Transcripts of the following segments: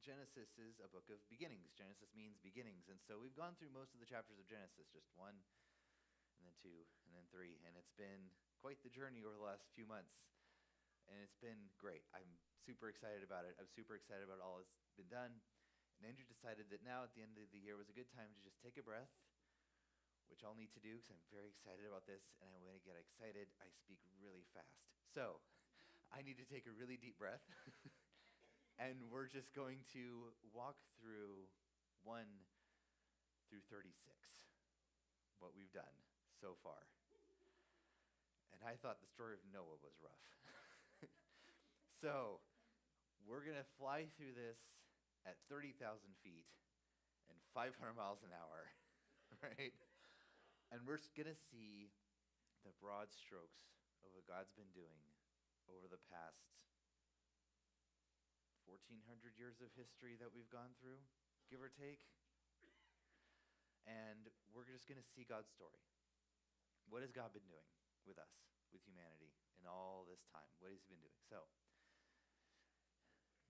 Genesis is a book of beginnings. Genesis means beginnings. And so we've gone through most of the chapters of Genesis, just 1, and then 2, and then 3. And it's been quite the journey over the last few months. And it's been great. I'm super excited about it. I'm super excited about all that's been done. And Andrew decided that now at the end of the year was a good time to just take a breath, which I'll need to do because I'm very excited about this. And when I get excited, I speak really fast. So I need to take a really deep breath. And we're just going to walk through 1 through 36, what we've done so far. And I thought the story of Noah was rough. So we're going to fly through this at 30,000 feet and 500 miles an hour, right? And we're going to see the broad strokes of what God's been doing over the past 1,400 years of history that we've gone through, give or take. And we're just going to see God's story. What has God been doing with us, with humanity, in all this time? What has he been doing? So,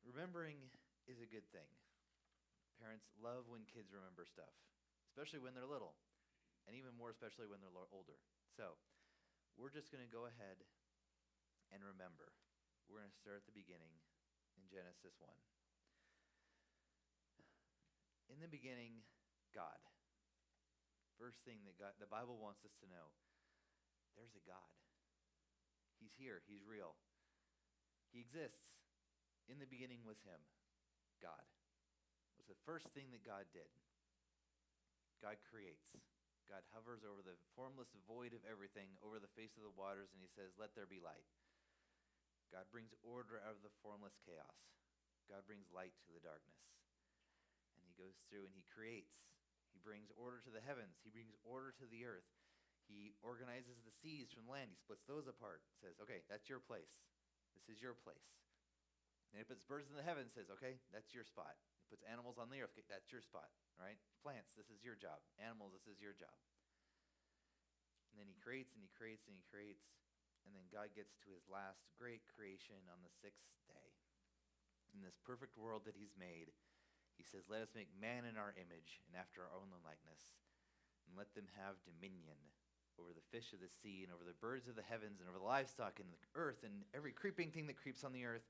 remembering is a good thing. Parents love when kids remember stuff, especially when they're little, and even more especially when they're older. So, we're just going to go ahead and remember. We're going to start at the beginning in Genesis 1. In the beginning, God. First thing that the Bible wants us to know, there's a God. He's here. He's real. He exists. In the beginning was him, God. It was the first thing that God did. God creates. God hovers over the formless void of everything, over the face of the waters, and he says, let there be light. God brings order out of the formless chaos. God brings light to the darkness. And he goes through and he creates. He brings order to the heavens. He brings order to the earth. He organizes the seas from land. He splits those apart. Says, okay, that's your place. This is your place. Then he puts birds in the heavens. Says, okay, that's your spot. He puts animals on the earth. Okay, that's your spot. Right? Plants, this is your job. Animals, this is your job. And then he creates and he creates and he creates. And then God gets to his last great creation on the 6th day. In this perfect world that he's made, he says, let us make man in our image and after our own likeness, and let them have dominion over the fish of the sea and over the birds of the heavens and over the livestock and the earth and every creeping thing that creeps on the earth.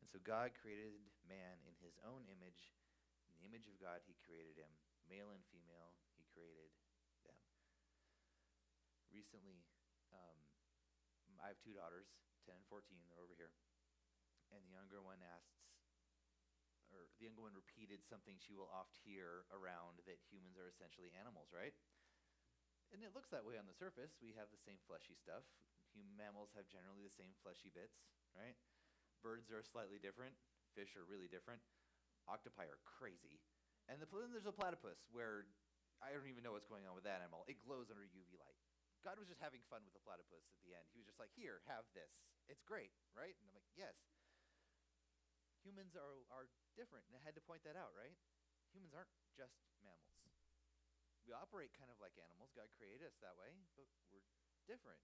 And so God created man in his own image. In the image of God, he created him. Male and female, he created them. Recently, I have 2 daughters, 10 and 14, they're over here. And the younger one the younger one repeated something she will oft hear around, that humans are essentially animals, right? And it looks that way on the surface. We have the same fleshy stuff. Mammals have generally the same fleshy bits, right? Birds are slightly different. Fish are really different. Octopi are crazy. And then there's a platypus where I don't even know what's going on with that animal. It glows under UV light. God was just having fun with the platypus at the end. He was just like, here, have this. It's great, right? And I'm like, yes. Humans are different, and I had to point that out, right? Humans aren't just mammals. We operate kind of like animals. God created us that way, but we're different.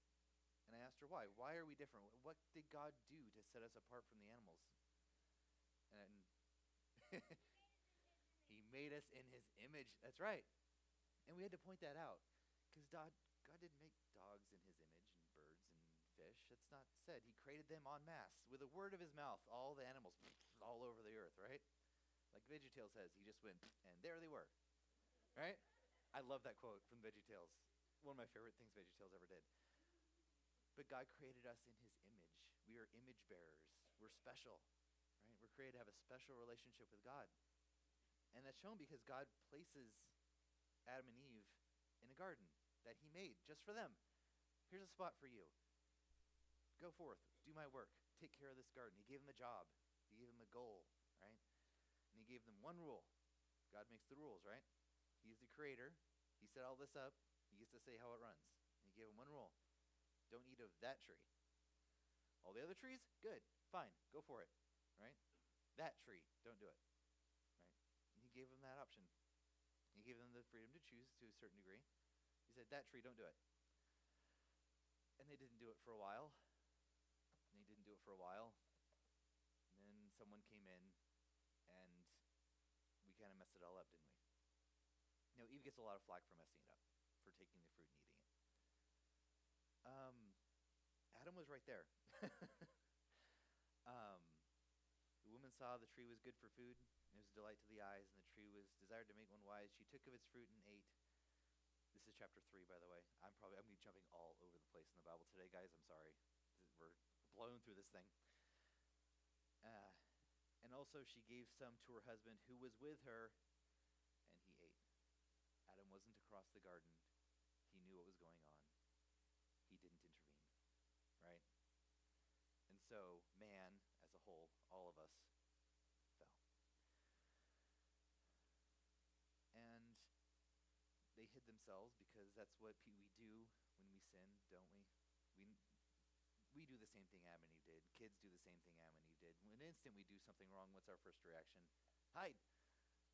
And I asked her why. Why are we different? What did God do to set us apart from the animals? And he made us in his image. That's right. And we had to point that out, because God didn't make dogs in his image and birds and fish. It's not said. He created them en masse with a word of his mouth, all the animals all over the earth, right? Like VeggieTales says, he just went, and there they were, right? I love that quote from VeggieTales. One of my favorite things VeggieTales ever did. But God created us in his image. We are image bearers. We're special, right? We're created to have a special relationship with God. And that's shown because God places Adam and Eve in a garden that he made just for them. Here's a spot for you. Go forth, do my work, take care of this garden. He gave them a job. He gave them a goal, right? And he gave them one rule. God makes the rules, right? He's the creator. He set all this up. He gets to say how it runs. And he gave them one rule. Don't eat of that tree. All the other trees, good, fine, go for it, right? That tree, don't do it, right? And he gave them that option. He gave them the freedom to choose to a certain degree. He said, that tree, don't do it. And they didn't do it for a while. And they didn't do it for a while. And then someone came in and Now, Eve gets a lot of flack for messing it up, for taking the fruit and eating it. Adam was right there. The woman saw the tree was good for food, and it was a delight to the eyes, and the tree was desired to make one wise. She took of its fruit and ate. This is chapter 3, by the way. I'm going to be jumping all over the place in the Bible today, guys. I'm sorry. We're blowing through this thing. And also she gave some to her husband who was with her, and he ate. Adam wasn't across the garden. He knew what was going on. He didn't intervene, right? And so man, as a whole, all of us, fell. And they hid themselves because that's what we do when we sin, don't we? We do the same thing Adam and Eve did. Kids do the same thing Adam and Eve did. When an instant we do something wrong, what's our first reaction? Hide.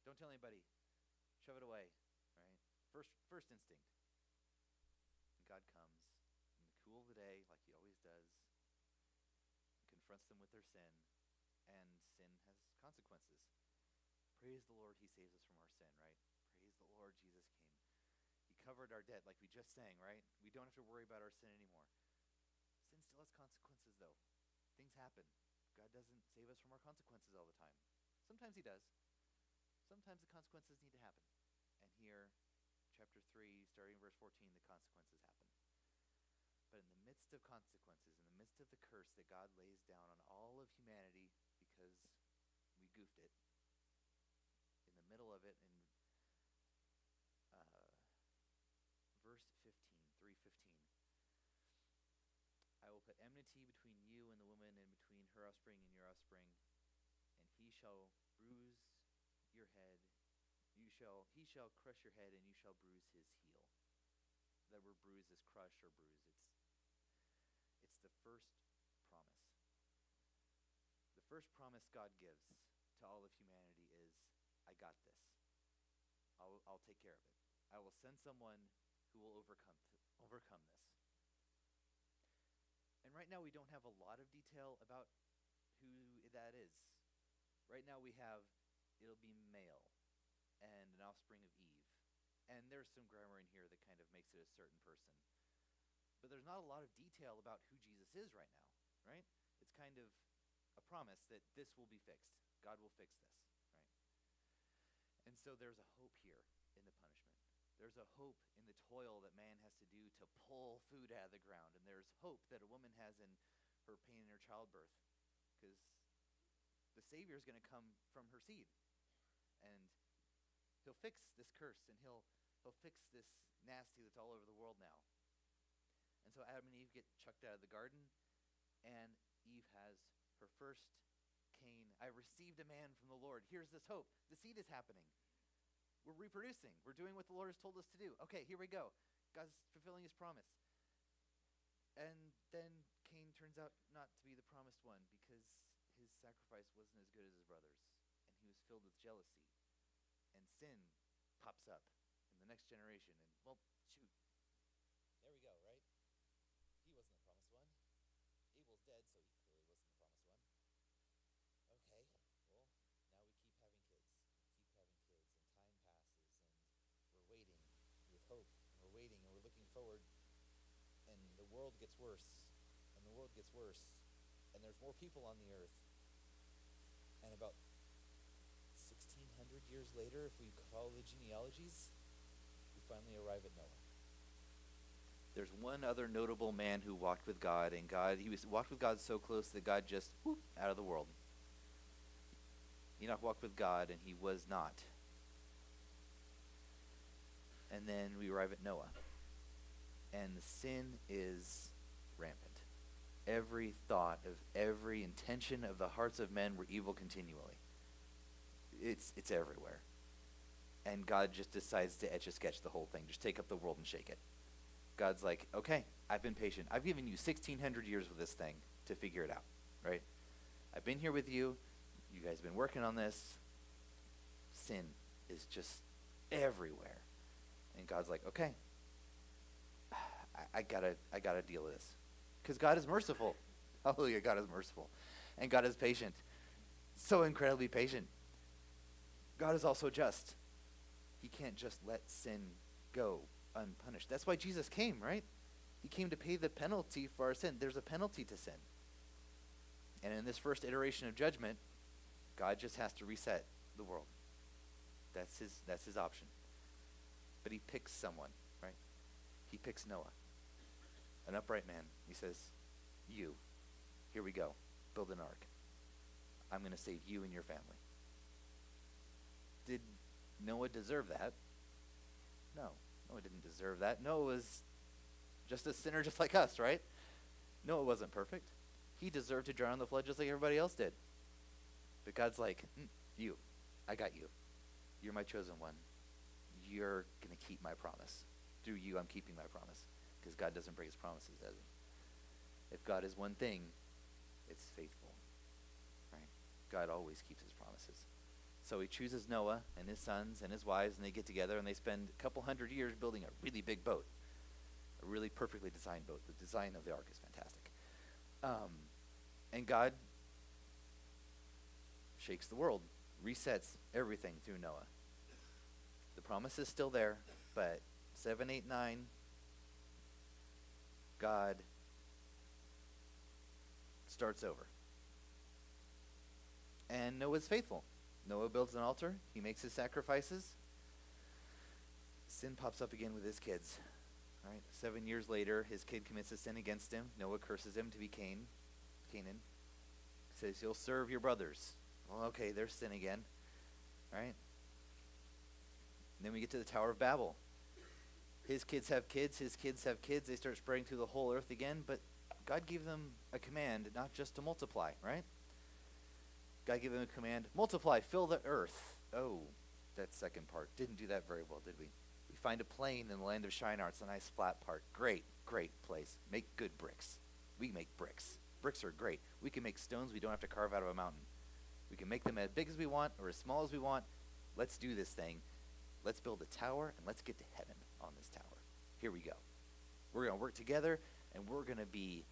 Don't tell anybody. Shove it away, right? First instinct. And God comes in the cool of the day, like he always does, confronts them with their sin, and sin has consequences. Praise the Lord, he saves us from our sin, right? Praise the Lord, Jesus came. He covered our debt, like we just sang, right? We don't have to worry about our sin anymore. Sin still has consequences, though. Things happen. God doesn't save us from our consequences all the time. Sometimes he does. Sometimes the consequences need to happen. And here, chapter 3, starting verse 14, the consequences happen. But in the midst of consequences, in the midst of the curse that God lays down on all of humanity because we goofed it, in the middle of it, in verse 15, 3:15, I will put enmity between you and the woman, and between her offspring and your offspring, and he shall bruise your head. He shall crush your head, and you shall bruise his heel. That word bruise is crush or bruise. It's the first promise. The first promise God gives to all of humanity is, I got this. I'll take care of it. I will send someone who will overcome this. And right now we don't have a lot of detail about who that is. Right now we have, it'll be male and an offspring of Eve. And there's some grammar in here that kind of makes it a certain person. But there's not a lot of detail about who Jesus is right now, right? It's kind of a promise that this will be fixed. God will fix this, right? And so there's a hope here in the punishment. There's a hope in the toil that man has to do to pull food out of the ground. And there's hope that a woman has in her pain in her childbirth, because the Savior is going to come from her seed. And he'll fix this curse, and he'll fix this nasty that's all over the world now. And so Adam and Eve get chucked out of the garden, and Eve has her first Cain. I received a man from the Lord. Here's this hope. The seed is happening. We're reproducing. We're doing what the Lord has told us to do. Okay, here we go. God's fulfilling his promise. And then Cain turns out not to be the promised one, because his sacrifice wasn't as good as his brother's, and he was filled with jealousy. And sin pops up in the next generation. And, well, shoot. There we go, right? He wasn't the promised one. Abel's dead, so he clearly wasn't the promised one. Okay, well, now we keep having kids. And time passes, and we're waiting with hope. And we're waiting, and we're looking forward. And the world gets worse. And the world gets worse. And there's more people on the earth. And about 1,600 years later, if we follow the genealogies, we finally arrive at Noah. There's one other notable man who walked with God, and he walked with God so close that God just out of the world. Enoch walked with God, and he was not. And then we arrive at Noah, and the sin is rampant. Every thought of every intention of the hearts of men were evil continually. It's everywhere. And God just decides to etch a sketch the whole thing. Just take up the world and shake it. God's like, okay, I've been patient. I've given you 1,600 years with this thing to figure it out, right? I've been here with you. You guys have been working on this. Sin is just everywhere. And God's like, okay, I gotta deal with this. Because God is merciful. Hallelujah, God is merciful. And God is patient. So incredibly patient. God is also just. He can't just let sin go unpunished. That's why Jesus came, right? He came to pay the penalty for our sin. There's a penalty to sin. And in this first iteration of judgment, God just has to reset the world. That's his option. But he picks someone, right? He picks Noah, an upright man. He says, you, here we go. Build an ark. I'm going to save you and your family. Did Noah deserve that? No, Noah didn't deserve that. Noah was just a sinner just like us, right? Noah wasn't perfect. He deserved to drown in the flood just like everybody else did. But God's like, you, I got you. You're my chosen one. You're going to keep my promise. Through you, I'm keeping my promise. Because God doesn't break his promises, does he? If God is one thing, it's faithful, right? God always keeps his promises. So he chooses Noah and his sons and his wives, and they get together and they spend a couple hundred years building a really big boat, a really perfectly designed boat. The design of the ark is fantastic. And God shakes the world, resets everything through Noah. The promise is still there, but 7, 8, 9, God starts over. And Noah's faithful. Noah builds an altar. He makes his sacrifices. Sin pops up again with his kids. Right? 7 years later, his kid commits a sin against him. Noah curses him to be Canaan. Says, you'll serve your brothers. Well, okay, there's sin again. Right? And then we get to the Tower of Babel. His kids have kids. His kids have kids. They start spreading through the whole earth again. But God gave them a command not just to multiply, right? God gave them a command, multiply, fill the earth. Oh, that second part. Didn't do that very well, did we? We find a plain in the land of Shinar. It's a nice flat part. Great, great place. Make good bricks. We make bricks. Bricks are great. We can make stones we don't have to carve out of a mountain. We can make them as big as we want or as small as we want. Let's do this thing. Let's build a tower and let's get to heaven on this tower. Here we go. We're going to work together and we're going to be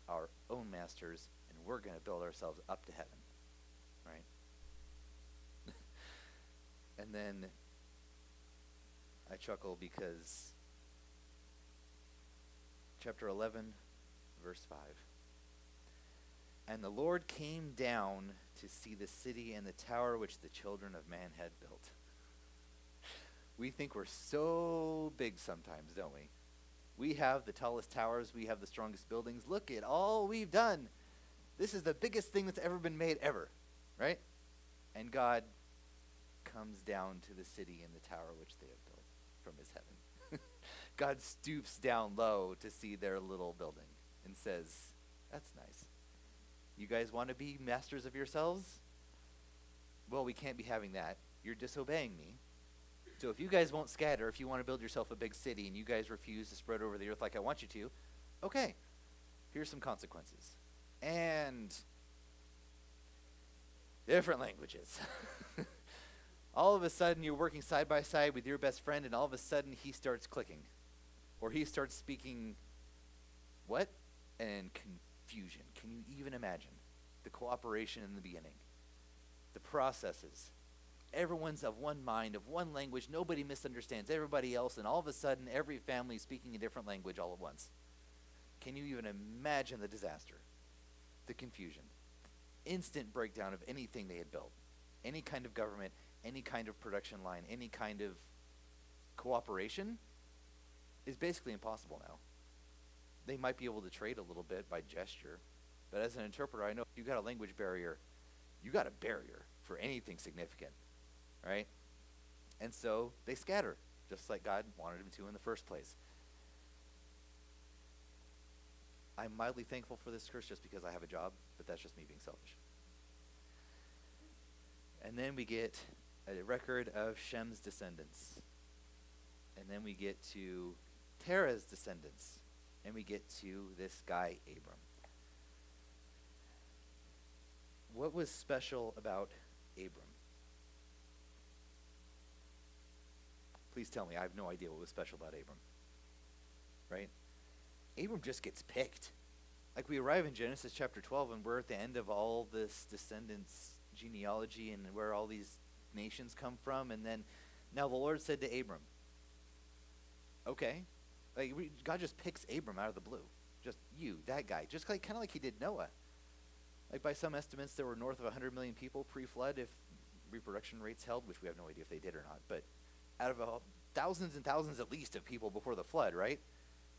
our own masters and we're going to build ourselves up to heaven. Right? And then I chuckle because chapter 11, verse 5. And the Lord came down to see the city and the tower which the children of man had built. We think we're so big sometimes, don't we? We have the tallest towers. We have the strongest buildings. Look at all we've done. This is the biggest thing that's ever been made ever, right? And God comes down to the city and the tower which they have built from his heaven. God stoops down low to see their little building and says, that's nice. You guys want to be masters of yourselves? Well, we can't be having that. You're disobeying me. So if you guys won't scatter, if you want to build yourself a big city and you guys refuse to spread over the earth like I want you to, okay, here's some consequences. And different languages. All of a sudden, you're working side by side with your best friend, and all of a sudden, he starts clicking. Or he starts speaking, what? And confusion. Can you even imagine the cooperation in the beginning? The processes. Everyone's of one mind, of one language. Nobody misunderstands everybody else, and all of a sudden, every family is speaking a different language all at once. Can you even imagine the disaster? The confusion. Instant breakdown of anything they had built. Any kind of government, any kind of production line, any kind of cooperation is basically impossible now. They might be able to trade a little bit by gesture, but as an interpreter, I know if you got a language barrier, you got a barrier for anything significant, right? And so they scatter, just like God wanted them to in the first place. I'm mildly thankful for this curse just because I have a job, but that's just me being selfish. And then we get a record of Shem's descendants. And then we get to Terah's descendants. And we get to this guy, Abram. What was special about Abram? Please tell me. I have no idea what was special about Abram. Right? Abram just gets picked. Like we arrive in Genesis chapter 12 and we're at the end of all this descendants genealogy and where all these nations come from, and then Now the Lord said to Abram, okay, God just picks Abram out of the blue. Just you, that guy, just kind of like he did Noah. Like by some estimates, there were north of 100 million people pre-flood if reproduction rates held, which we have no idea if they did or not. But out of thousands and thousands at least of people before the flood, right?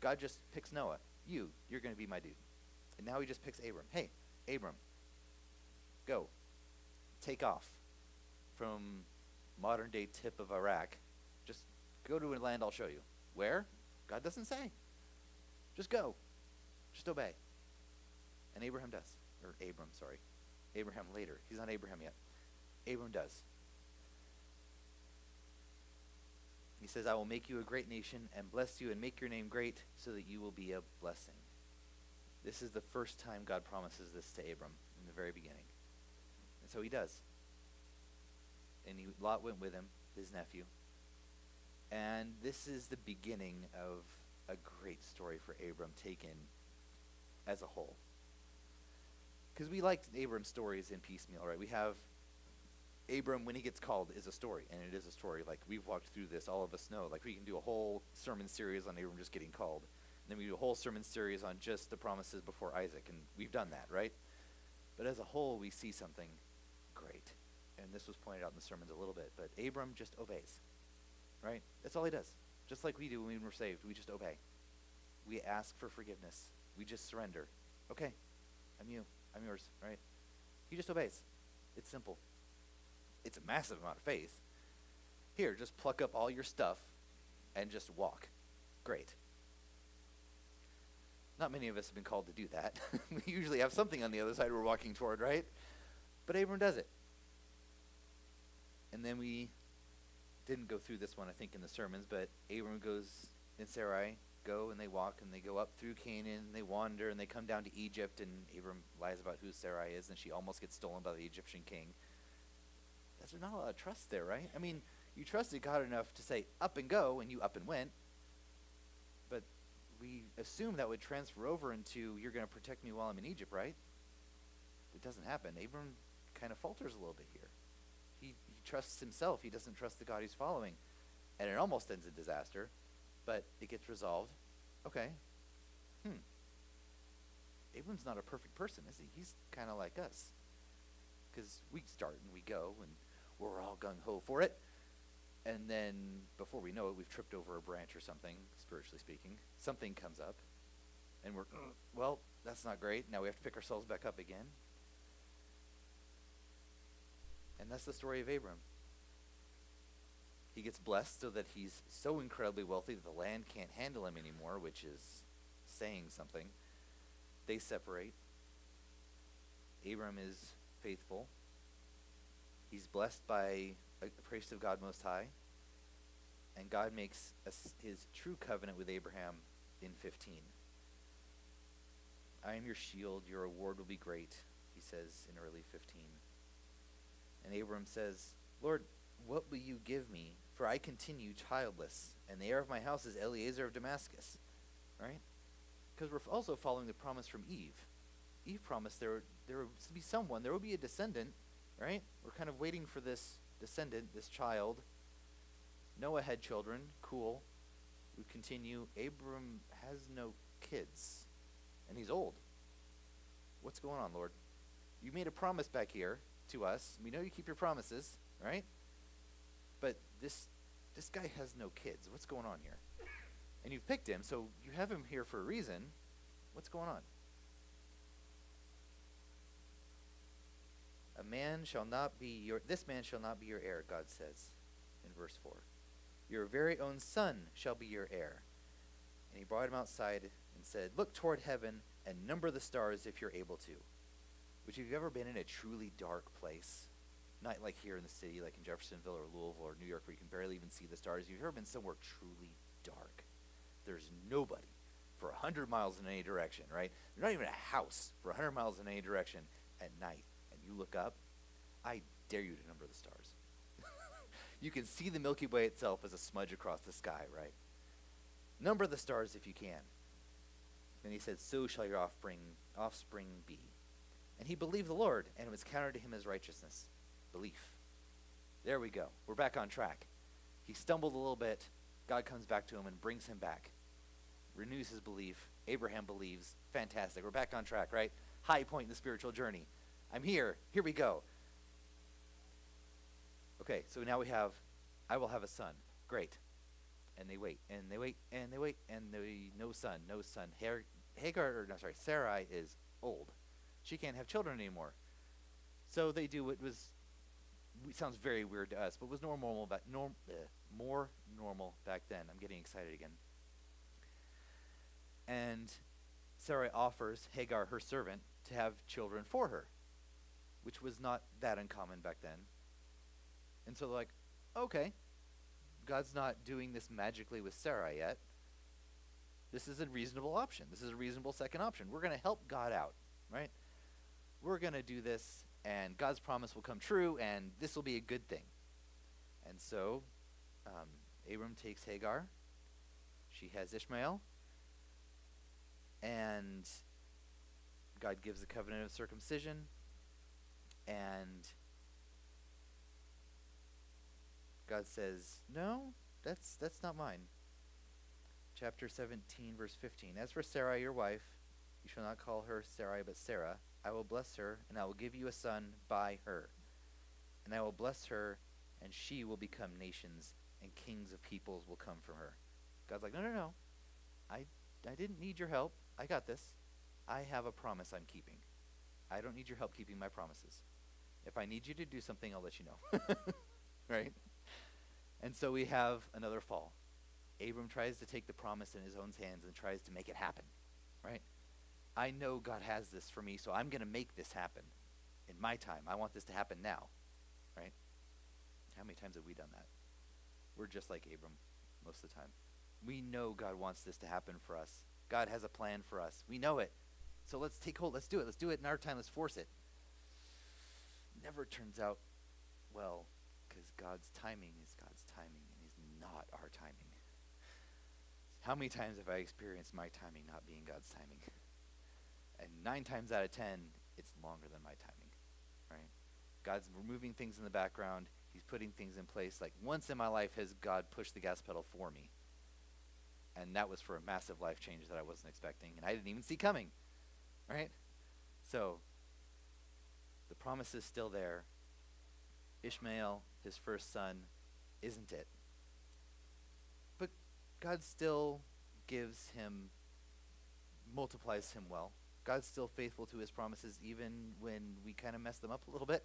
God just picks Noah. You're going to be my dude. And now he just picks Abram. Hey, Abram, go. Take off from modern day tip of Iraq. Just go to a land I'll show you. Where? God doesn't say. Just go. Just obey. And Abraham does. Or Abram, sorry. Abraham later. He's not Abraham yet. Abram does. He says, I will make you a great nation and bless you and make your name great so that you will be a blessing. This is the first time God promises this to Abram in the very beginning. And so he does. And Lot went with him, his nephew. And this is the beginning of a great story for Abram taken as a whole. Because we like Abram's stories in piecemeal, right? We have Abram, when he gets called, is a story, and it is a story. Like, we've walked through this, all of us know. Like, we can do a whole sermon series on Abram just getting called. And then we do a whole sermon series on just the promises before Isaac, and we've done that, right? But as a whole, we see something great. And this was pointed out in the sermons a little bit, but Abram just obeys, right? That's all he does. Just like we do when we're saved, we just obey. We ask for forgiveness. We just surrender. Okay, I'm you. I'm yours, right? He just obeys. It's simple. It's a massive amount of faith. Here, just pluck up all your stuff and just walk. Great. Not many of us have been called to do that. We usually have something on the other side we're walking toward, right? But Abram does it. And then we didn't go through this one, I think, in the sermons, but Abram goes and Sarai go and they walk and they go up through Canaan and they wander and they come down to Egypt, and Abram lies about who Sarai is and she almost gets stolen by the Egyptian king. There's not a lot of trust there, right? I mean, you trusted God enough to say up and go, and you up and went, but we assume that would transfer over into you're going to protect me while I'm in Egypt, right? It doesn't happen. Abram kind of falters a little bit here. He trusts himself. He doesn't trust the God he's following. And it almost ends in disaster, but it gets resolved. Okay. Abram's not a perfect person, is he? He's kind of like us. Because we start and we go, and we're all gung-ho for it. And then before we know it, we've tripped over a branch or something, spiritually speaking. Something comes up, and we're, well, that's not great. Now we have to pick ourselves back up again. And that's the story of Abram. He gets blessed so that he's so incredibly wealthy that the land can't handle him anymore, which is saying something. They separate. Abram is faithful. He's blessed by a priest of God Most High. And God makes his true covenant with Abraham in 15. I am your shield. Your reward will be great, he says in early 15. And Abram says, Lord, what will you give me? For I continue childless, and the heir of my house is Eliezer of Damascus. Right? Because we're also following the promise from Eve. Eve promised there would be someone, there will be a descendant, right? We're kind of waiting for this descendant, this child. Noah had children, cool. We continue. Abram has no kids, and he's old. What's going on, Lord? You made a promise back here to us. We know you keep your promises, right? But this guy has no kids. What's going on here? And you've picked him, so you have him here for a reason. What's going on? This man shall not be your heir, God says in verse 4. Your very own son shall be your heir. And he brought him outside and said, look toward heaven and number the stars if you're able to. Which, if you've ever been in a truly dark place, not like here in the city, like in Jeffersonville or Louisville or New York, where you can barely even see the stars. If you've ever been somewhere truly dark, there's nobody for 100 miles in any direction, right? There's not even a house for 100 miles in any direction at night. And you look up, I dare you to number the stars. You can see the Milky Way itself as a smudge across the sky, right? Number the stars if you can. Then he said, so shall your offspring be. And he believed the Lord, and it was counted to him as righteousness. Belief. There we go. We're back on track. He stumbled a little bit. God comes back to him and brings him back, renews his belief. Abraham believes. Fantastic. We're back on track, right? High point in the spiritual journey. I'm here. Here we go. Okay, so now we have, I will have a son. Great. And they wait, and they wait, and they wait, and no son, no son. Sarai is old. She can't have children anymore. So they do what was, sounds very weird to us, but was more normal back then. I'm getting excited again. And Sarai offers Hagar, her servant, to have children for her, which was not that uncommon back then. And so they're like, okay, God's not doing this magically with Sarai yet. This is a reasonable option. This is a reasonable second option. We're going to help God out, right? We're going to do this, and God's promise will come true, and this will be a good thing. And so Abram takes Hagar. She has Ishmael. And God gives the covenant of circumcision. And God says, no, that's not mine. Chapter 17, verse 15. As for Sarai, your wife, you shall not call her Sarai, but Sarah. I will bless her, and I will give you a son by her. And I will bless her, and she will become nations, and kings of peoples will come from her. God's like, no. I didn't need your help. I got this. I have a promise I'm keeping. I don't need your help keeping my promises. If I need you to do something, I'll let you know. Right? And so we have another fall. Abram tries to take the promise in his own hands and tries to make it happen. Right? I know God has this for me, so I'm going to make this happen in my time. I want this to happen now. Right? How many times have we done that? We're just like Abram most of the time. We know God wants this to happen for us. God has a plan for us. We know it. So let's take hold. Let's do it. Let's do it in our time. Let's force it. Never turns out well, because God's timing is God's timing, and he's not our timing. How many times have I experienced my timing not being God's timing? And 9 times out of 10, it's longer than my timing, right? God's removing things in the background. He's putting things in place. Like, once in my life has God pushed the gas pedal for me. And that was for a massive life change that I wasn't expecting, and I didn't even see coming, right? So the promise is still there. Ishmael, his first son, isn't it? But God still gives him, multiplies him well. God's still faithful to his promises even when we kind of mess them up a little bit,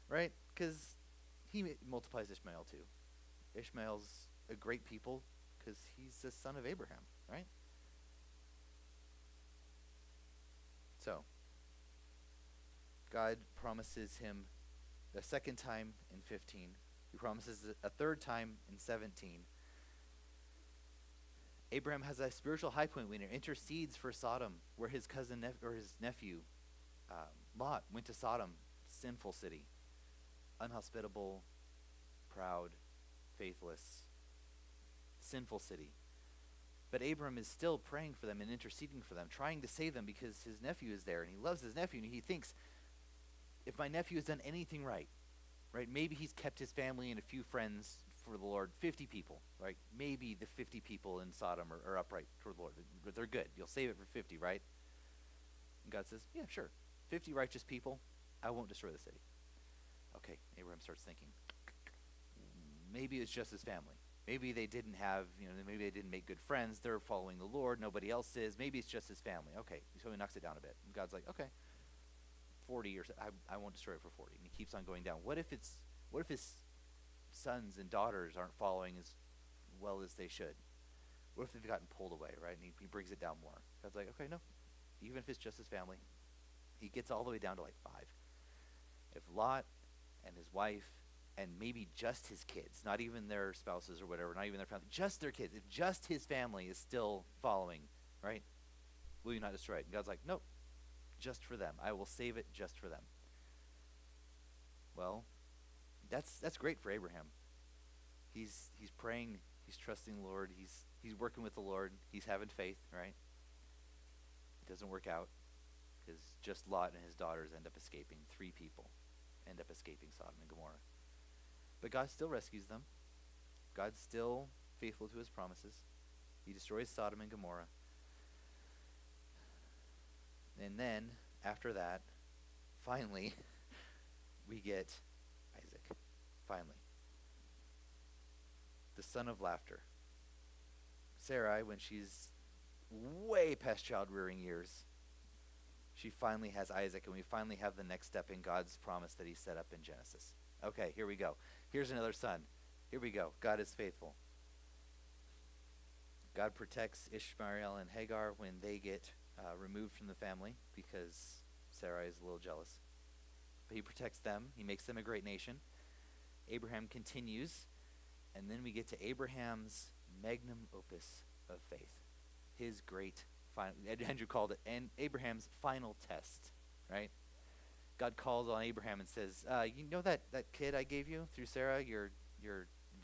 right? Because he multiplies Ishmael too. Ishmael's a great people, because he's the son of Abraham, right? So, God promises him a second time in 15. He promises a third time in 17. Abraham has a spiritual high point when he intercedes for Sodom, where his cousin or his nephew, Lot, went to Sodom, sinful city, unhospitable, proud, faithless, sinful city. But Abram is still praying for them and interceding for them, trying to save them because his nephew is there, and he loves his nephew, and he thinks, if my nephew has done anything right, maybe he's kept his family and a few friends for the Lord, 50 people, right? Maybe the 50 people in Sodom are upright toward the Lord. They're good. You'll save it for 50, right? And God says, yeah, sure. 50 righteous people, I won't destroy the city. Okay, Abraham starts thinking, maybe it's just his family. Maybe they didn't have, maybe they didn't make good friends. They're following the Lord. Nobody else is. Maybe it's just his family. Okay, so he knocks it down a bit. And God's like, okay, 40 or so, I won't destroy it for 40. And he keeps on going down. What if his sons and daughters aren't following as well as they should? What if they've gotten pulled away, right? And he brings it down more. God's like, okay, no, even if it's just his family, he gets all the way down to like 5. If Lot and his wife and maybe just his kids, not even their spouses or whatever, not even their family, just their kids, if just his family is still following, right, will you not destroy it? And God's like, nope, just for them. I will save it just for them. Well, that's great for Abraham. He's praying, he's trusting the Lord, he's working with the Lord, he's having faith, right? It doesn't work out because just Lot and his daughters end up escaping. 3 people end up escaping Sodom and Gomorrah. But God still rescues them. God's still faithful to his promises. He destroys Sodom and Gomorrah. And then, after that, finally, we get Isaac. Finally. The son of laughter. Sarai, when she's way past child-rearing years, she finally has Isaac, and we finally have the next step in God's promise that he set up in Genesis. Okay, here we go. Here's another son. Here we go. God is faithful. God protects Ishmael and Hagar when they get removed from the family because Sarai is a little jealous. But he protects them. He makes them a great nation. Abraham continues, and then we get to Abraham's magnum opus of faith. His great final, Andrew called it, and Abraham's final test, right? God calls on Abraham and says, you know that kid I gave you through Sarah, your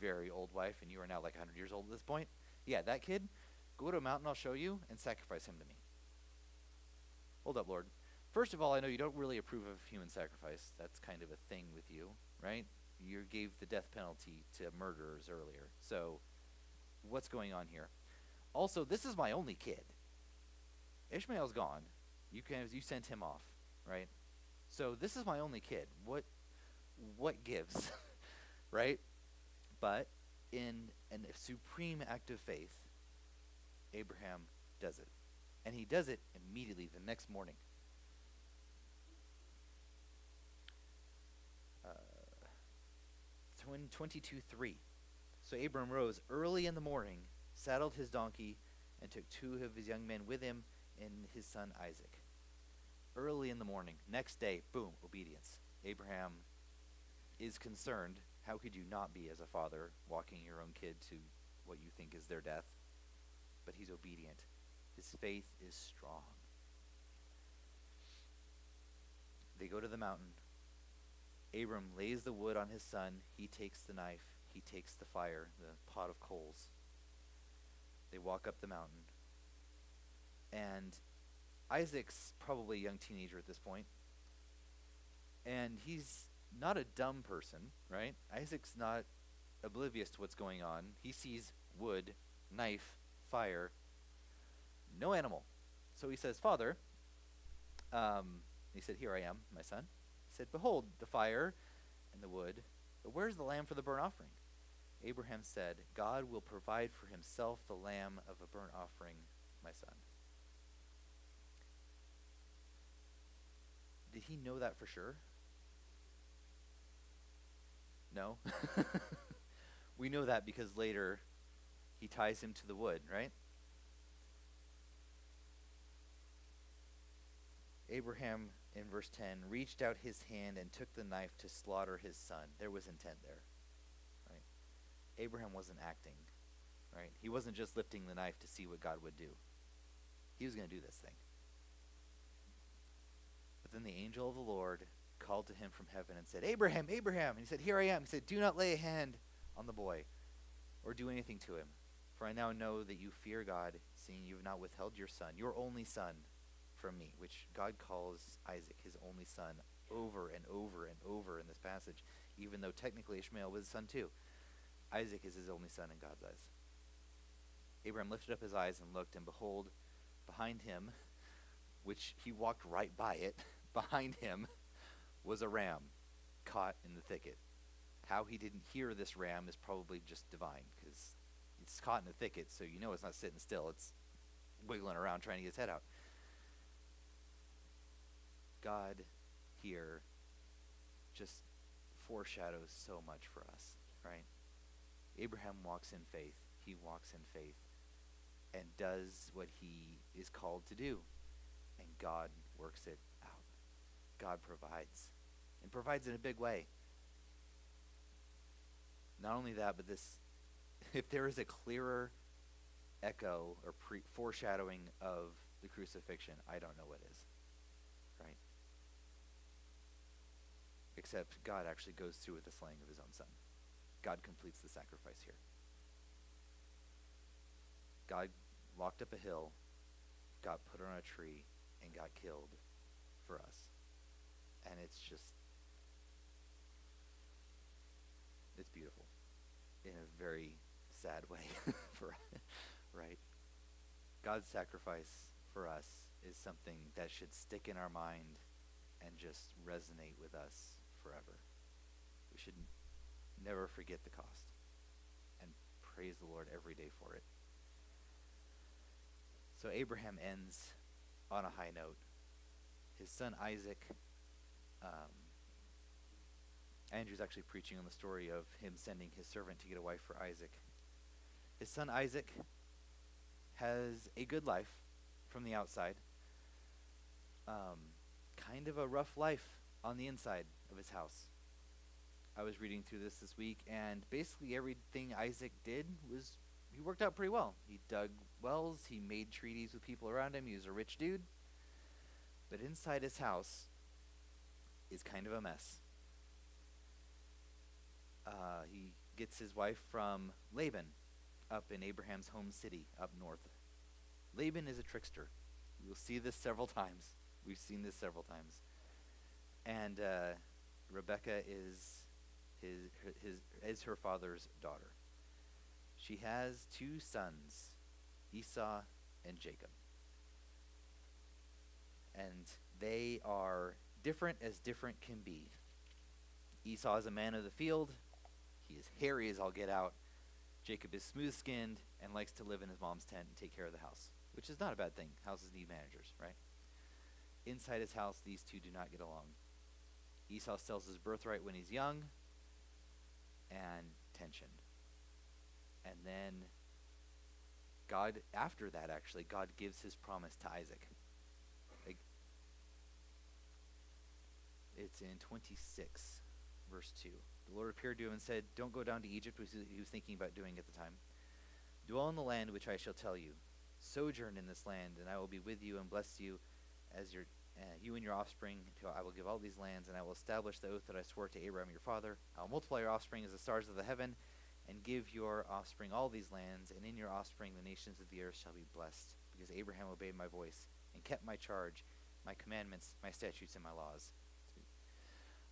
very old wife, and you are now like 100 years old at this point? Yeah, that kid, go to a mountain I'll show you and sacrifice him to me. Hold up, Lord. First of all, I know you don't really approve of human sacrifice. That's kind of a thing with you, right? You gave the death penalty to murderers earlier. So what's going on here? Also, this is my only kid. Ishmael's gone. You sent him off, right? So this is my only kid. What gives, right? But in a supreme act of faith, Abraham does it. And he does it immediately the next morning. 22:3. So Abram rose early in the morning, saddled his donkey, and took 2 of his young men with him and his son Isaac. Early in the morning, next day, boom, obedience. Abraham is concerned. How could you not be as a father walking your own kid to what you think is their death? But he's obedient. His faith is strong. They go to the mountain. Abram lays the wood on his son. He takes the knife. He takes the fire, the pot of coals. They walk up the mountain. And Isaac's probably a young teenager at this point. And he's not a dumb person, right? Isaac's not oblivious to what's going on. He sees wood, knife, fire, no animal. So he says, Father, he said, here I am, my son. He said, behold, the fire and the wood, but where's the lamb for the burnt offering? Abraham said, God will provide for himself the lamb of a burnt offering, my son. Did he know that for sure? No. We know that because later he ties him to the wood, right? Abraham, in verse 10, reached out his hand and took the knife to slaughter his son. There was intent there, right? Abraham wasn't acting, right? He wasn't just lifting the knife to see what God would do. He was going to do this thing. But then the angel of the Lord called to him from heaven and said, Abraham, Abraham. And he said, here I am. He said, do not lay a hand on the boy or do anything to him. For I now know that you fear God, seeing you have not withheld your son, your only son, from me, which God calls Isaac his only son over and over and over in this passage, even though technically Ishmael was his son too. Isaac is his only son in God's eyes. Abraham lifted up his eyes and looked, and behold, behind him, which he walked right by it, behind him was a ram caught in the thicket. How he didn't hear this ram is probably just divine, because it's caught in the thicket, so you know it's not sitting still. It's wiggling around trying to get its head out. God here just foreshadows so much for us, right? Abraham walks in faith. He walks in faith and does what he is called to do. And God works it out. God provides. And provides in a big way. Not only that, but this, if there is a clearer echo or foreshadowing of the crucifixion, I don't know what is. Right? Except God actually goes through with the slaying of his own son. God completes the sacrifice here. God walked up a hill, got put on a tree, and got killed for us. And it's beautiful in a very sad way, right? God's sacrifice for us is something that should stick in our mind and just resonate with us forever. We should never forget the cost and praise the Lord every day for it. So Abraham ends on a high note. His son Isaac, Andrew's actually preaching on the story of him sending his servant to get a wife for Isaac. His son Isaac has a good life from the outside. Kind of a rough life on the inside of his house. I was reading through this week, and basically everything Isaac did he worked out pretty well. He dug wells, he made treaties with people around him, he was a rich dude. But inside his house is kind of a mess. He gets his wife from Laban up in Abraham's home city up north. Laban is a trickster. You'll see this several times. We've seen this several times. And Rebecca is her father's daughter. She has two sons, Esau and Jacob. And they are different as different can be. Esau is a man of the field. He is hairy as all get out. Jacob is smooth-skinned and likes to live in his mom's tent and take care of the house, which is not a bad thing. Houses need managers, right? Inside his house, these two do not get along. Esau sells his birthright when he's young, and tension. And then God, after that actually, God gives his promise to Isaac. It's in 26, verse 2. The Lord appeared to him and said, "Don't go down to Egypt," which he was thinking about doing at the time. "Dwell in the land which I shall tell you. Sojourn in this land, and I will be with you and bless you as you and your offspring until I will give all these lands, and I will establish the oath that I swore to Abraham your father. I will multiply your offspring as the stars of the heaven, and give your offspring all these lands, and in your offspring the nations of the earth shall be blessed, because Abraham obeyed my voice and kept my charge, my commandments, my statutes, and my laws."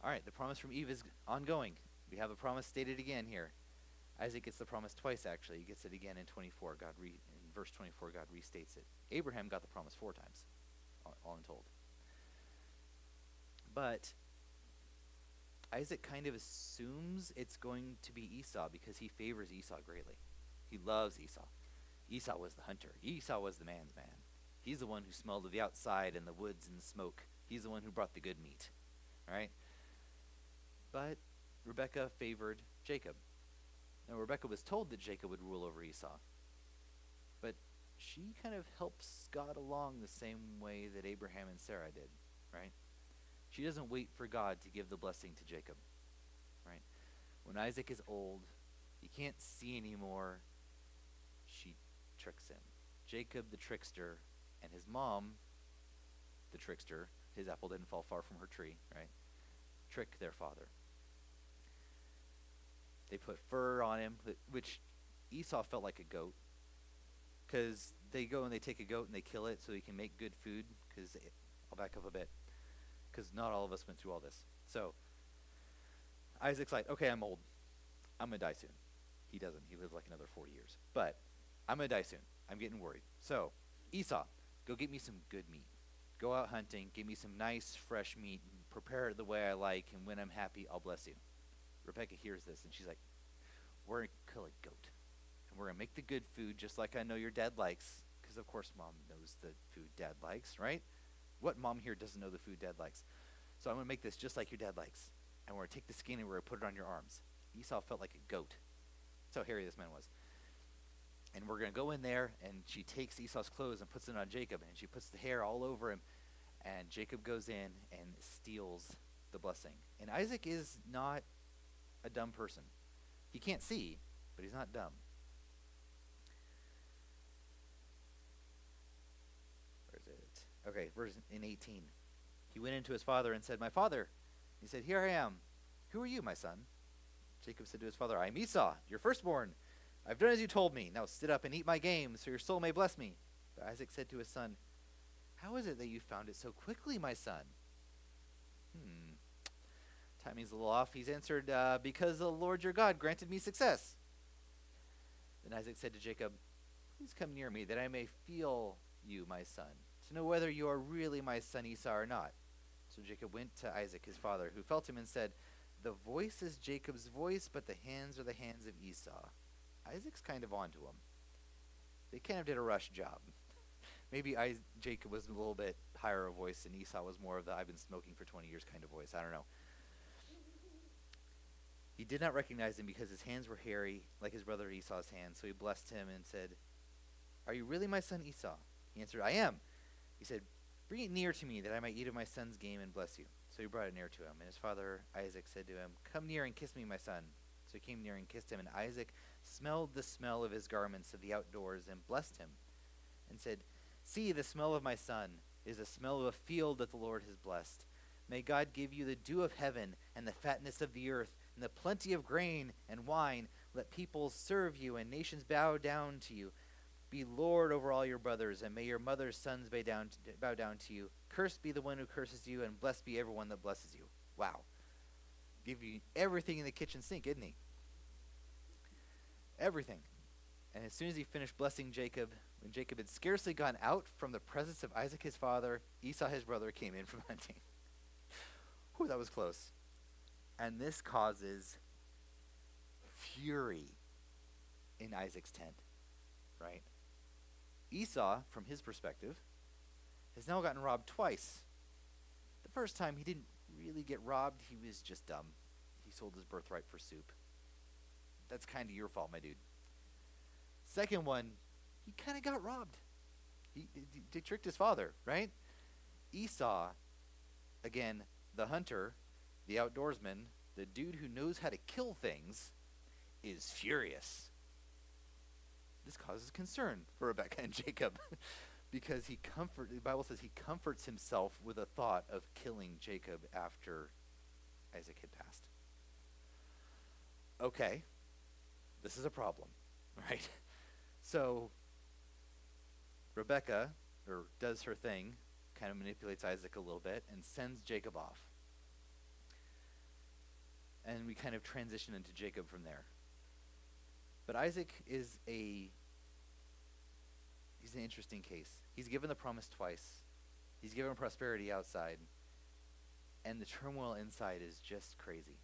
All right, the promise from Eve is ongoing. We have a promise stated again here. Isaac gets the promise twice, actually. He gets it again in 24. In verse 24, God restates it. Abraham got the promise 4 times, all in told. But Isaac kind of assumes it's going to be Esau because he favors Esau greatly. He loves Esau. Esau was the hunter. Esau was the man's man. He's the one who smelled of the outside and the woods and the smoke. He's the one who brought the good meat. All right? But Rebekah favored Jacob. Now, Rebekah was told that Jacob would rule over Esau. But she kind of helps God along the same way that Abraham and Sarah did, right? She doesn't wait for God to give the blessing to Jacob, right? When Isaac is old, he can't see anymore, she tricks him. Jacob, the trickster, and his mom, the trickster, his apple didn't fall far from her tree, right? Trick their father. They put fur on him, which Esau felt like a goat, because they go and they take a goat and they kill it so he can make good food, because I'll back up a bit, because not all of us went through all this. So Isaac's like, okay, I'm old. I'm going to die soon. He doesn't. He lived like another 40 years. But I'm going to die soon. I'm getting worried. So Esau, go get me some good meat. Go out hunting. Give me some nice, fresh meat. Prepare it the way I like, and when I'm happy, I'll bless you. Rebecca hears this, and she's like, we're going to kill a goat. And we're going to make the good food just like I know your dad likes, because of course mom knows the food dad likes, right? What mom here doesn't know the food dad likes? So I'm going to make this just like your dad likes. And we're going to take the skin and we're going to put it on your arms. Esau felt like a goat. That's how hairy this man was. And we're going to go in there, and she takes Esau's clothes and puts it on Jacob, and she puts the hair all over him. And Jacob goes in and steals the blessing. And Isaac is not a dumb person. He can't see, but he's not dumb. Where is it? Okay, verse in 18. He went into his father and said, "My father." He said, "Here I am. Who are you, my son?" Jacob said to his father, "I am Esau, your firstborn. I've done as you told me. Now sit up and eat my game, so your soul may bless me." But Isaac said to his son, "How is it that you found it so quickly, my son?" Timing's a little off. He's answered, "Because the Lord your God granted me success." And Isaac said to Jacob, "Please come near me, that I may feel you, my son, to know whether you are really my son Esau or not." So Jacob went to Isaac his father, who felt him and said, "The voice is Jacob's voice, but the hands are the hands of Esau." Isaac's kind of onto him. They kind of did a rush job. Maybe Jacob was a little bit higher of voice, and Esau was more of the "I've been smoking for 20 years" kind of voice. I don't know. He did not recognize him because his hands were hairy, like his brother Esau's hands. So he blessed him and said, "Are you really my son Esau?" He answered, "I am." He said, "Bring it near to me, that I might eat of my son's game and bless you." So he brought it near to him. And his father Isaac said to him, "Come near and kiss me, my son." So he came near and kissed him. And Isaac smelled the smell of his garments of the outdoors and blessed him and said, "See, the smell of my son is the smell of a field that the Lord has blessed. May God give you the dew of heaven and the fatness of the earth and the plenty of grain and wine. Let peoples serve you and nations bow down to you. Be Lord over all your brothers, and may your mother's sons bow down to you. Cursed be the one who curses you, and blessed be everyone that blesses you." Wow. Give you everything in the kitchen sink, isn't he? Everything. And as soon as he finished blessing Jacob, when Jacob had scarcely gone out from the presence of Isaac his father, Esau his brother came in from hunting. Whew, that was close. And this causes fury in Isaac's tent, right? Esau, from his perspective, has now gotten robbed twice. The first time he didn't really get robbed, he was just dumb. He sold his birthright for soup. That's kind of your fault, my dude. Second one, he kind of got robbed. He tricked his father, right? Esau, again, the hunter, the outdoorsman, the dude who knows how to kill things, is furious. This causes concern for Rebekah and Jacob because the Bible says he comforts himself with the thought of killing Jacob after Isaac had passed. Okay, this is a problem, right? So Rebekah does her thing, kind of manipulates Isaac a little bit, and sends Jacob off. And we kind of transition into Jacob from there. But Isaac he's an interesting case. He's given the promise twice. He's given prosperity outside. And the turmoil inside is just crazy.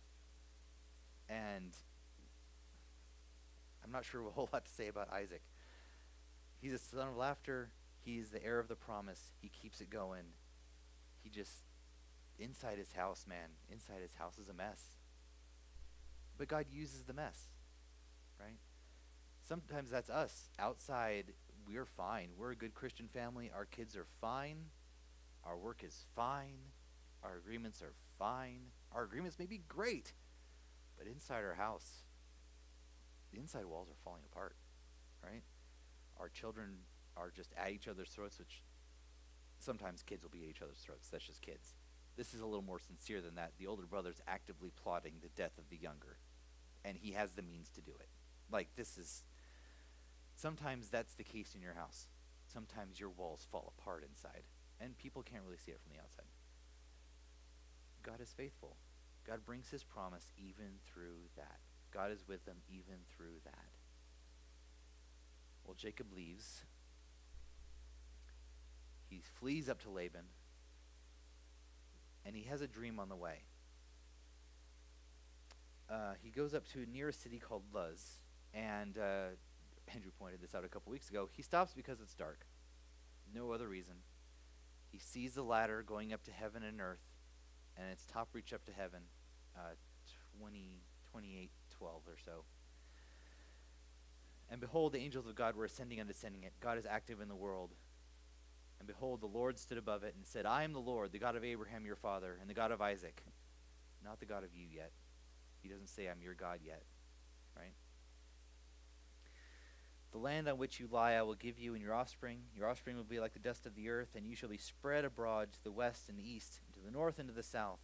And I'm not sure a whole lot to say about Isaac. He's a son of laughter. He's the heir of the promise. He keeps it going. He just, inside his house is a mess. But God uses the mess, right? Sometimes that's us. Outside, we're fine. We're a good Christian family. Our kids are fine. Our work is fine. Our agreements are fine. Our agreements may be great. But inside our house, the inside walls are falling apart, right? Our children are just at each other's throats, which sometimes kids will be at each other's throats. That's just kids. This is a little more sincere than that. The older brother's actively plotting the death of the younger, and he has the means to do it. Sometimes that's the case in your house. Sometimes your walls fall apart inside, and people can't really see it from the outside. God is faithful. God brings his promise even through that. God is with them even through that. Well, Jacob leaves. He flees up to Laban, and he has a dream on the way. He goes up to near a city called Luz, and Andrew pointed this out a couple weeks ago. He stops because it's dark. No other reason. He sees the ladder going up to heaven and earth, and its top reach up to heaven, 28:12 or so. And behold, the angels of God were ascending and descending it. God is active in the world. And behold, the Lord stood above it and said, "I am the Lord, the God of Abraham your father, and the God of Isaac." Not the God of you yet. He doesn't say, "I'm your God" yet, right? "The land on which you lie I will give you and your offspring. Your offspring will be like the dust of the earth, and you shall be spread abroad to the west and the east, and to the north and to the south.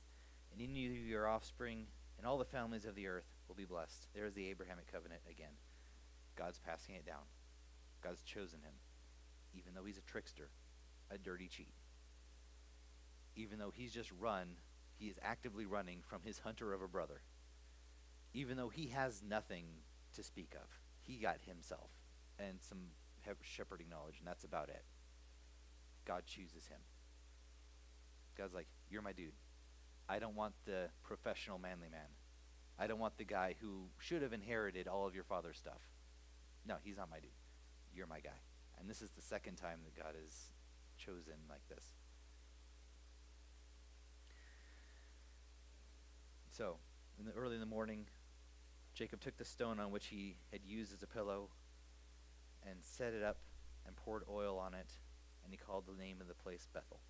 And in you your offspring and all the families of the earth will be blessed." There's the Abrahamic covenant again. God's passing it down. God's chosen him, even though he's a trickster, a dirty cheat. Even though he's just he is actively running from his hunter of a brother. Even though he has nothing to speak of. He got himself and some shepherding knowledge, and that's about it. God chooses him. God's like, you're my dude. I don't want the professional manly man. I don't want the guy who should have inherited all of your father's stuff. No, he's not my dude. You're my guy. And this is the second time that God has chosen like this. So, early in the morning, Jacob took the stone on which he had used as a pillow and set it up and poured oil on it, and he called the name of the place Bethel,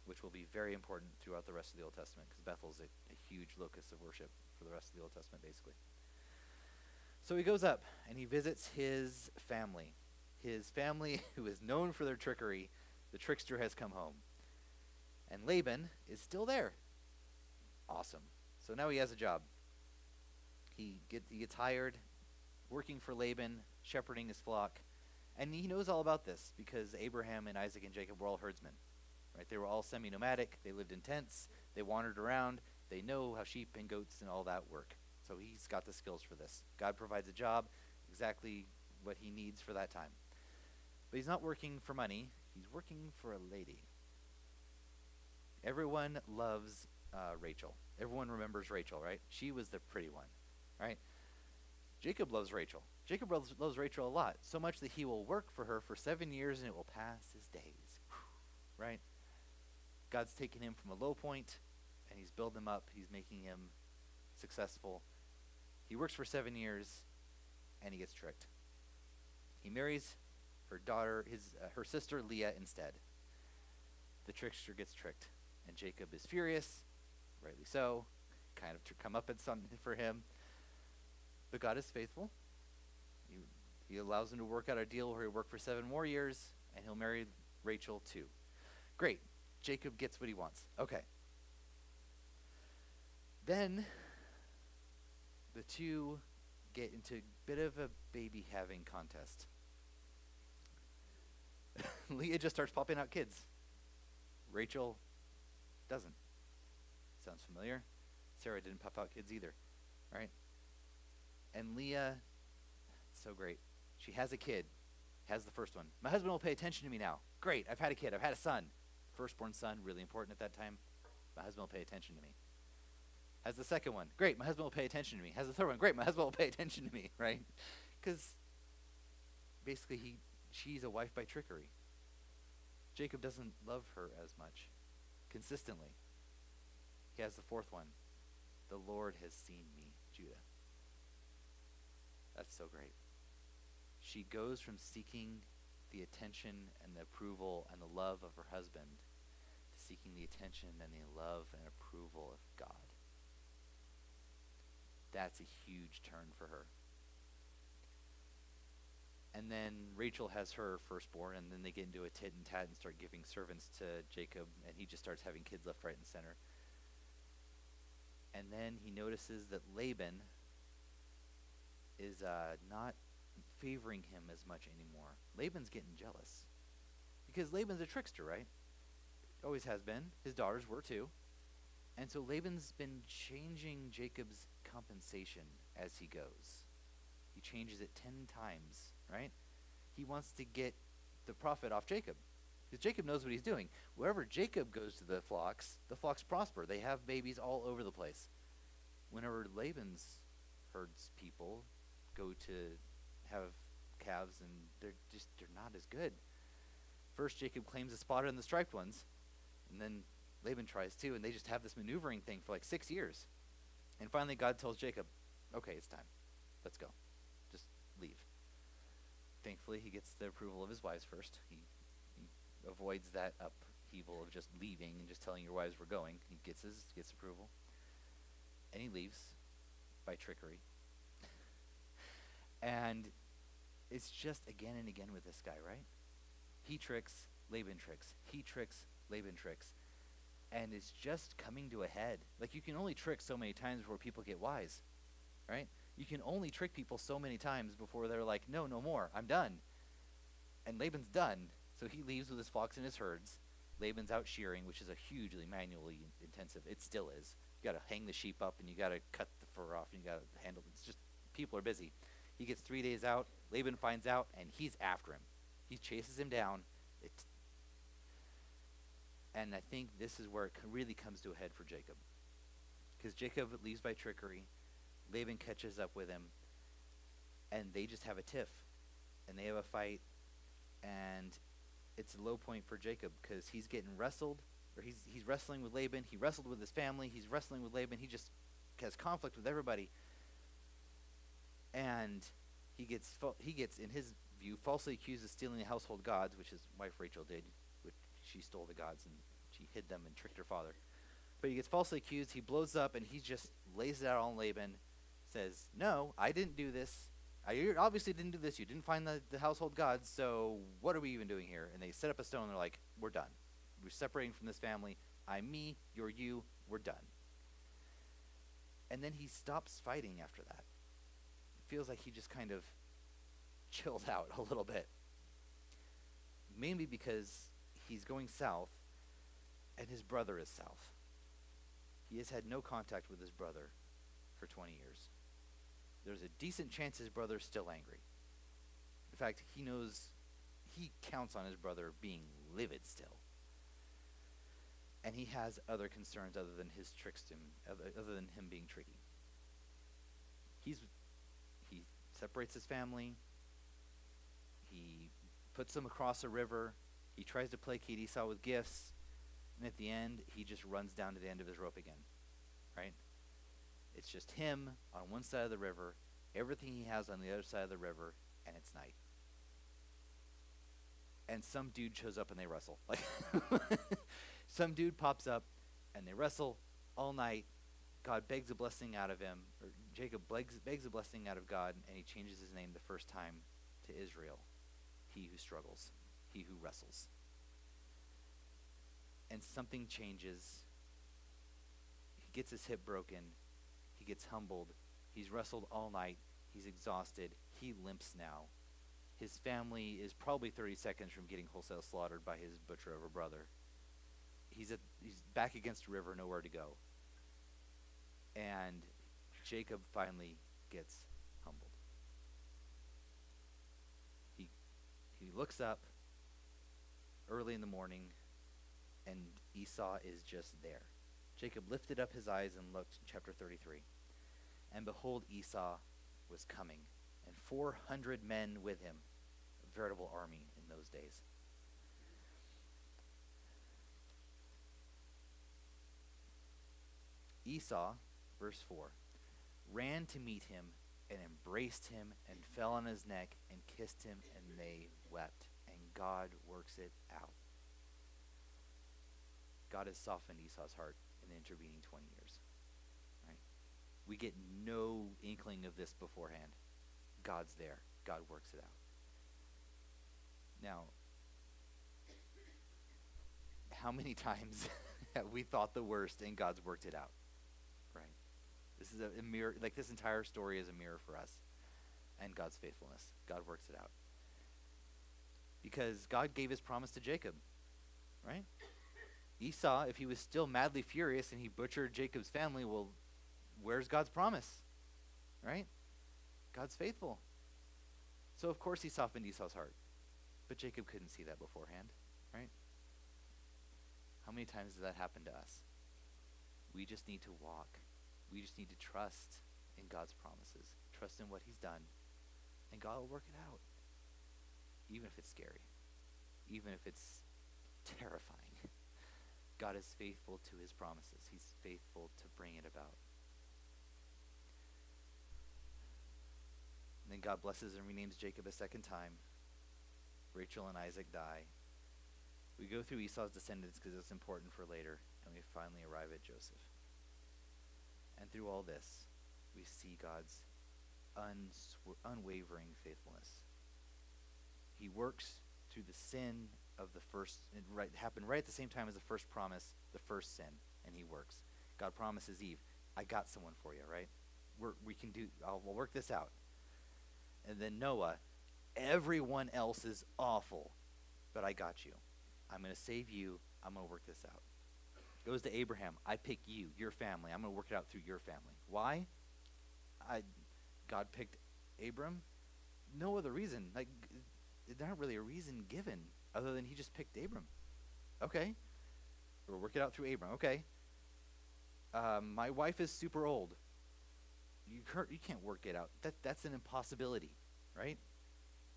which will be very important throughout the rest of the Old Testament, because Bethel's a huge locus of worship for the rest of the Old Testament, basically. So he goes up, and he visits his family. His family, who is known for their trickery. The trickster has come home. And Laban is still there. Awesome. So now he has a job. He gets hired working for Laban, shepherding his flock. And he knows all about this because Abraham and Isaac and Jacob were all herdsmen. Right? They were all semi-nomadic. They lived in tents. They wandered around. They know how sheep and goats and all that work. So he's got the skills for this. God provides a job, exactly what he needs for that time. But he's not working for money. He's working for a lady. Everyone loves Rachel. Everyone remembers Rachel, right? She was the pretty one, right? Jacob loves Rachel. Jacob loves Rachel a lot, so much that he will work for her for 7 years and it will pass his days, right? God's taken him from a low point and he's built him up. He's making him successful. He works for 7 years and he gets tricked. He marries her daughter, her sister Leah instead. The trickster gets tricked and Jacob is furious, rightly so, kind of to come up at something for him. But God is faithful. He allows him to work out a deal where he'll work for 7 more years, and he'll marry Rachel too. Great. Jacob gets what he wants. Okay. Then the two get into a bit of a baby having contest. Leah just starts popping out kids. Rachel doesn't. Sounds familiar? Sarah didn't pop out kids either, right? And Leah, so great. She has a kid, has the first one. My husband will pay attention to me now. Great, I've had a kid, I've had a son. Firstborn son, really important at that time. My husband will pay attention to me. Has the second one. Great, my husband will pay attention to me. Has the third one. Great, my husband will pay attention to me, right? Because basically she's a wife by trickery. Jacob doesn't love her as much consistently. He has the fourth one. The Lord has seen me, Judah. That's so great. She goes from seeking the attention and the approval and the love of her husband to seeking the attention and the love and approval of God. That's a huge turn for her. And then Rachel has her firstborn, and then they get into a tit and tat and start giving servants to Jacob, and he just starts having kids left, right, and center. And then he notices that Laban is not favoring him as much anymore. Laban's getting jealous. Because Laban's a trickster, right? Always has been. His daughters were too. And so Laban's been changing Jacob's compensation as he goes. He changes it 10 times, right? He wants to get the profit off Jacob. Because Jacob knows what he's doing. Wherever Jacob goes to the flocks prosper. They have babies all over the place. Whenever Laban's herds people go to have calves, and they're not as good. First, Jacob claims a spot in the striped ones, and then Laban tries too, and they just have this maneuvering thing for like 6 years. And finally, God tells Jacob, okay, it's time. Let's go. Just leave. Thankfully, he gets the approval of his wives first. He avoids that upheaval of just leaving and just telling your wives we're going. He gets approval. And he leaves by trickery. And it's just again and again with this guy, right? He tricks, Laban tricks. He tricks, Laban tricks. And it's just coming to a head. Like, you can only trick so many times before people get wise, right? You can only trick people so many times before they're like, no more, I'm done. And Laban's done, so he leaves with his flocks and his herds. Laban's out shearing, which is a hugely manually intensive. It still is. You got to hang the sheep up, and you got to cut the fur off, and you got to handle it. It's just, people are busy. He gets 3 days out. Laban finds out, and he's after him. He chases him down. And I think this is where it really comes to a head for Jacob. Because Jacob leaves by trickery. Laban catches up with him. And they just have a tiff. And they have a fight. And it's a low point for Jacob because he's getting wrestled. Or he's wrestling with Laban. He wrestled with his family. He's wrestling with Laban. He just has conflict with everybody. And he gets, in his view, falsely accused of stealing the household gods, which his wife Rachel did. Which she stole the gods and she hid them and tricked her father. But he gets falsely accused. He blows up and he just lays it out on Laban. Says, no, I didn't do this. I obviously didn't do this. You didn't find the household gods, so what are we even doing here? And they set up a stone. And they're like, we're done. We're separating from this family. I'm me, you're you, we're done. And then he stops fighting after that. It feels like he just kind of chilled out a little bit. Mainly because he's going south, and his brother is south. He has had no contact with his brother for 20 years. There's a decent chance his brother's still angry. In fact, he counts on his brother being livid still. And he has other concerns other than other than him being tricky. He separates his family. He puts them across a river. He tries to placate Esau with gifts. And at the end, he just runs down to the end of his rope again. Right? It's just him on one side of the river, everything he has on the other side of the river, and it's night. And some dude shows up and they wrestle. Like some dude pops up and they wrestle all night. God begs a blessing out of him, or Jacob begs a blessing out of God, and he changes his name the first time to Israel. He who struggles, he who wrestles. And something changes. He gets his hip broken. He gets humbled. He's wrestled all night. He's exhausted. He limps now. His family is probably 30 seconds from getting wholesale slaughtered by his butcher of a brother. He's back against a river, nowhere to go. And Jacob finally gets humbled. He looks up early in the morning, and Esau is just there. Jacob lifted up his eyes and looked, chapter 33. And behold, Esau was coming, and 400 men with him, a veritable army in those days. Esau, verse 4, ran to meet him and embraced him and fell on his neck and kissed him, and they wept. And God works it out. God has softened Esau's heart in the intervening 20 years. Right? We get no inkling of this beforehand. God's there. God works it out. Now, how many times have we thought the worst and God's worked it out? Right? This is a mirror, like this entire story is a mirror for us and God's faithfulness. God works it out. Because God gave his promise to Jacob, right? Esau, if he was still madly furious and he butchered Jacob's family, well, where's God's promise? Right? God's faithful. So of course he softened Esau's heart. But Jacob couldn't see that beforehand, right? How many times does that happen to us? We just need to walk. We just need to trust in God's promises. Trust in what he's done. And God will work it out. Even if it's scary. Even if it's terrifying. God is faithful to his promises. He's faithful to bring it about. And then God blesses and renames Jacob a second time. Rachel and Isaac die. We go through Esau's descendants because it's important for later, and we finally arrive at Joseph. And through all this, we see God's unwavering faithfulness. He works through the sin of the first, it happened right at the same time as the first promise, the first sin, and he works. God promises Eve, I got someone for you, right? We'll work this out. And then Noah, everyone else is awful, but I got you. I'm going to save you. I'm going to work this out. Goes to Abraham, I pick you, your family. I'm going to work it out through your family. Why? God picked Abram no other reason. Like, there's not really a reason given other than he just picked Abram. Okay. We'll work it out through Abram. Okay. My wife is super old. You can't work it out. That's an impossibility, right?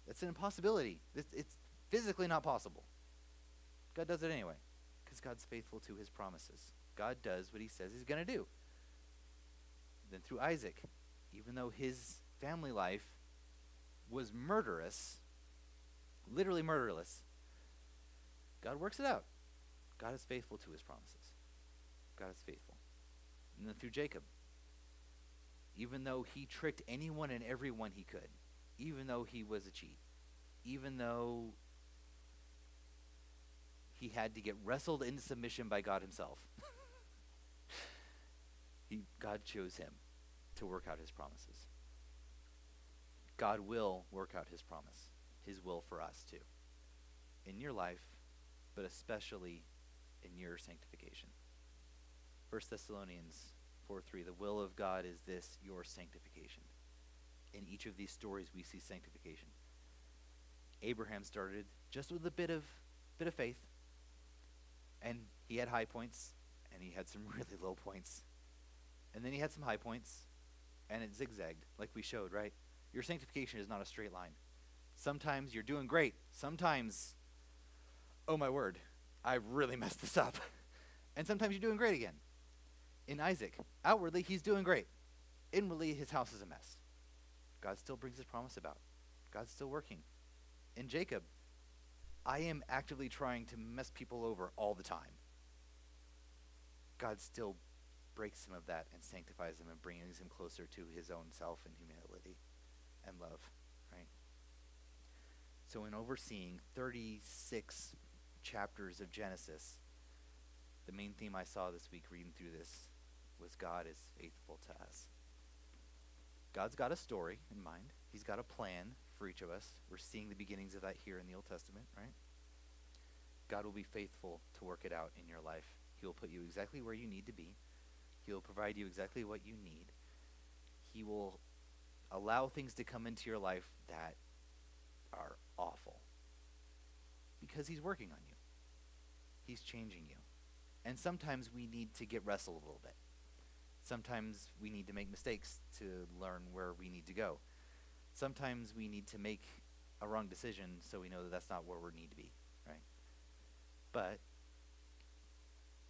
That's an impossibility. It's physically not possible. God does it anyway because God's faithful to his promises. God does what he says he's going to do. Then through Isaac, even though his family life was murderous, literally murderless, God works it out. God is faithful to his promises. God is faithful. And then through Jacob, even though he tricked anyone and everyone he could, even though he was a cheat, even though he had to get wrestled into submission by God himself, God chose him to work out his promises. God will work out his promise, his will for us too, in your life, but especially in your sanctification. 1 Thessalonians 4:3, the will of God is this, your sanctification. In each of these stories we see sanctification. Abraham started just with a bit of faith, and he had high points, and he had some really low points. And then he had some high points, and it zigzagged, like we showed, right? Your sanctification is not a straight line. Sometimes you're doing great. Sometimes, oh my word, I've really messed this up. And sometimes you're doing great again. In Isaac, outwardly, he's doing great. Inwardly, his house is a mess. God still brings his promise about. God's still working. In Jacob, I am actively trying to mess people over all the time. God still breaks him of that and sanctifies him and brings him closer to his own self and humility and love, right? So in overseeing 36 chapters of Genesis, the main theme I saw this week reading through this was God is faithful to us. God's got a story in mind. He's got a plan for each of us. We're seeing the beginnings of that here in the Old Testament, right? God will be faithful to work it out in your life. He will put you exactly where you need to be. He will provide you exactly what you need. He will allow things to come into your life that are awful because he's working on you. He's changing you. And sometimes we need to get wrestled a little bit. Sometimes we need to make mistakes to learn where we need to go. Sometimes we need to make a wrong decision so we know that that's not where we need to be, right? But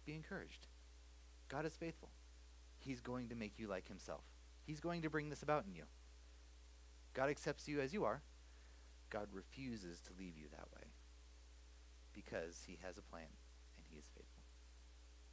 be encouraged. God is faithful. He's going to make you like himself. He's going to bring this about in you. God accepts you as you are. God refuses to leave you that way because he has a plan and he is faithful.